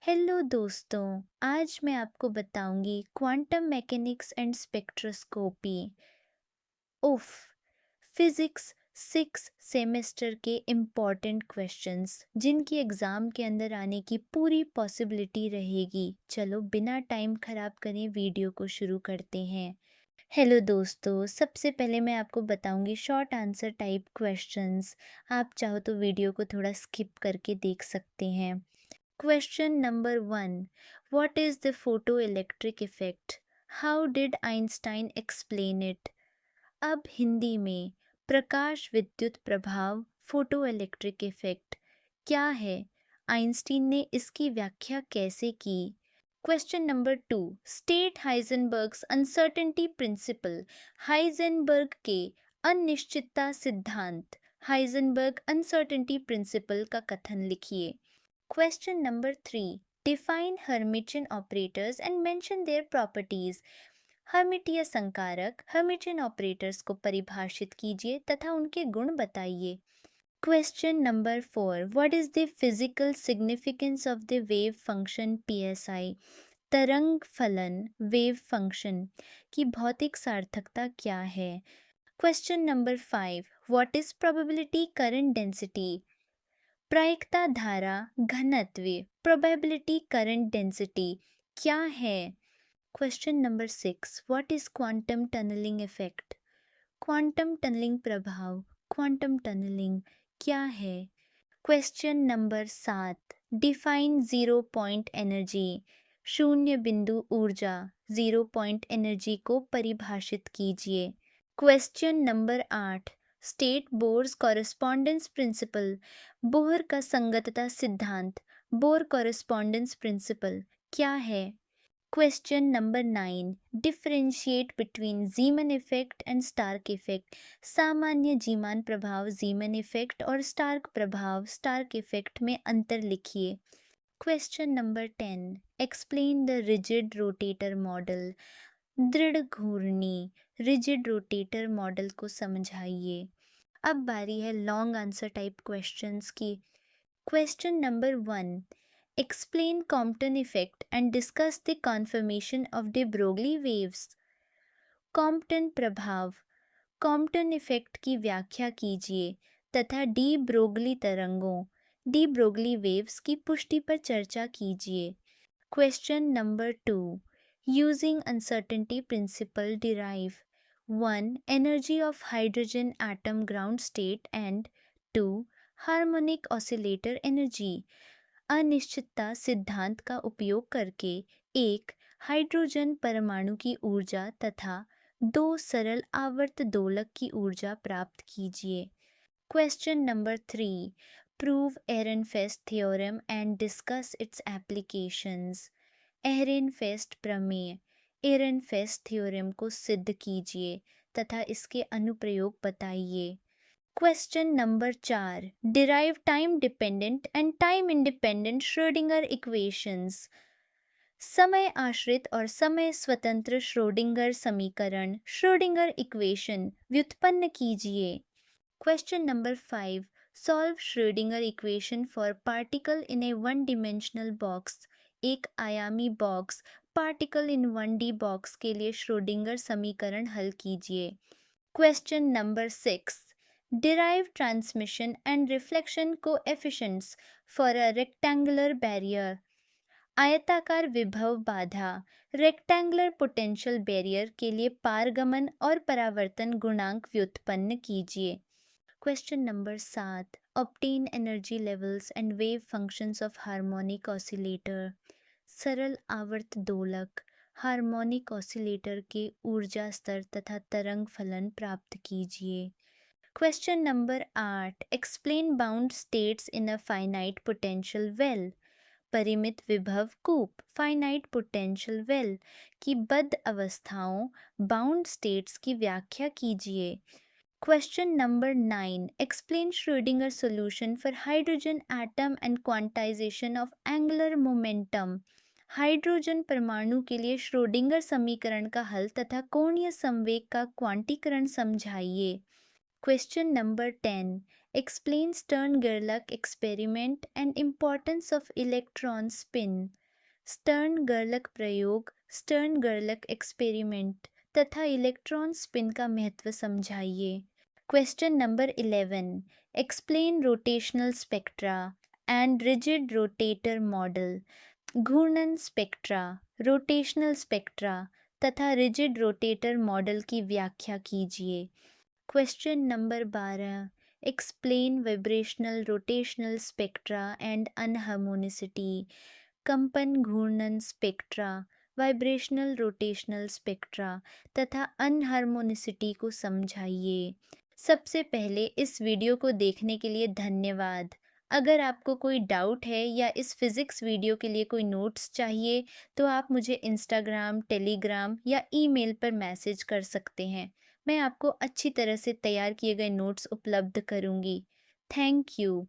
Hello दोस्तों, आज मैं आपको बताऊंगी क्वांटम मैकेनिक्स एंड स्पेक्ट्रोस्कोपी। उफ, फिजिक्स सिक्स सेमेस्टर के इम्पॉर्टेंट क्वेश्चंस जिनकी एग्ज़ाम के अंदर आने की पूरी पॉसिबिलिटी रहेगी। चलो बिना टाइम ख़राब करे वीडियो को शुरू करते हैं। हेलो दोस्तों, सबसे पहले मैं आपको बताऊंगी शॉर्ट आंसर टाइप क्वेश्चंस। आप चाहो तो वीडियो को थोड़ा स्किप करके देख सकते हैं। Question number 1. What is the photoelectric effect? How did Einstein explain it? अब हिंदी में प्रकाश विद्युत प्रभाव फोटोइलेक्ट्रिक इफेक्ट क्या है? आइंस्टीन ने इसकी व्याख्या कैसे की? Question number 2. State Heisenberg's uncertainty principle. Heisenberg के अनिश्चितता सिद्धांत हाइजेनबर्ग अनसर्टेनिटी प्रिंसिपल का कथन लिखिए। Question number 3. Define Hermitian operators and mention their properties. हर्मिटीय संकारक हर्मिटियन ऑपरेटर्स को परिभाषित कीजिए तथा उनके गुण बताइए। Question number 4. What is the physical significance of the wave function PSI? तरंग फलन वेव फंक्शन की भौतिक सार्थकता क्या है? Question number 5. What is probability current density? प्रायिकता धारा घनत्व प्रोबेबिलिटी करंट डेंसिटी क्या है? Question number 6. What is quantum tunnelling effect? Quantum tunnelling प्रभाव क्वांटम टनलिंग क्या है? Question number 7. Define zero point energy. शून्य बिंदु ऊर्जा जीरो पॉइंट एनर्जी को परिभाषित कीजिए। Question number 8. State Bohr's correspondence principle. Bohr का संगतता सिद्धांत बोर कॉरेस्पॉन्डेंस प्रिंसिपल क्या है? Question number 9. Differentiate between Zeeman effect and Stark effect. सामान्य जीमान प्रभाव जीमन इफेक्ट और स्टार्क प्रभाव स्टार्क इफेक्ट में अंतर लिखिए। Question number 10. Explain the rigid rotator model. दृढ़ घूर्णी रिजिड रोटेटर मॉडल को समझाइए। अब बारी है लॉन्ग आंसर टाइप क्वेश्चंस की। Question number 1. Explain Compton effect and discuss the confirmation of the Broglie waves. Compton प्रभाव कॉम्पटन इफेक्ट की व्याख्या कीजिए तथा डी ब्रोगली तरंगों डी ब्रोगली वेव्स की पुष्टि पर चर्चा कीजिए। Question number 2. Using uncertainty principle derive 1. Energy of hydrogen atom ground state and 2. Harmonic oscillator energy। अनिश्चितता सिद्धांत का उपयोग करके एक हाइड्रोजन परमाणु की ऊर्जा तथा दो सरल आवर्त दोलक की ऊर्जा प्राप्त कीजिए। Question number 3. Prove Ehrenfest theorem and discuss its applications. Ehrenfest प्रमेय एहरेनफेस्ट थ्योरम को सिद्ध कीजिए तथा इसके अनुप्रयोग बताइए। Question number 4. Derive time dependent and time independent Schrodinger equations. समय आश्रित और समय स्वतंत्र श्रोडिंगर समीकरण श्रोडिंगर इक्वेशन व्युत्पन्न कीजिए। Question number 5. Solve Schrodinger equation for particle in A one dimensional box. एक आयामी box particle in 1D box के लिए श्रोडिंगर समीकरण हल कीजिए। Question number 6. Derive transmission and reflection coefficients for a rectangular barrier. आयताकार विभव बाधा रेक्टेंगुलर पोटेंशियल बैरियर के लिए पारगमन और परावर्तन गुणांक व्युत्पन्न कीजिए। Question number 7. Obtain energy levels and wave functions of harmonic oscillator. सरल आवर्त दोलक हार्मोनिक ऑसिलेटर के ऊर्जा स्तर तथा तरंग फलन प्राप्त कीजिए। Question number 8. Explain bound states in a finite potential well. परिमित विभव कूप फाइनाइट पोटेंशियल वेल की बद्ध अवस्थाओं बाउंड स्टेट्स की व्याख्या कीजिए। Question number 9. Explain Schrodinger solution for hydrogen atom and quantization of angular momentum. Hydrogen परमाणु के लिए श्रोडिंगर समीकरण का हल तथा कोणीय संवेग का क्वांटीकरण समझाइए। Question number 10. Explain Stern-Gerlach experiment and importance of electron spin. Stern Gerlach प्रयोग, स्टर्न-गर्लक एक्सपेरिमेंट तथा इलेक्ट्रॉन स्पिन का महत्व समझाइए। Question number 11, explain rotational spectra and rigid rotator model. घूर्णन स्पेक्ट्रा, रोटेशनल स्पेक्ट्रा तथा रिजिड रोटेटर मॉडल की व्याख्या कीजिए। Question number 12, explain vibrational rotational spectra and anharmonicity. कंपन घूर्णन स्पेक्ट्रा, वाइब्रेशनल रोटेशनल स्पेक्ट्रा तथा अनहार्मोनिसिटी को समझाइए। सबसे पहले इस वीडियो को देखने के लिए धन्यवाद। अगर आपको कोई डाउट है या इस फिज़िक्स वीडियो के लिए कोई नोट्स चाहिए तो आप मुझे इंस्टाग्राम, टेलीग्राम या ईमेल पर मैसेज कर सकते हैं। मैं आपको अच्छी तरह से तैयार किए गए नोट्स उपलब्ध करूँगी। Thank you.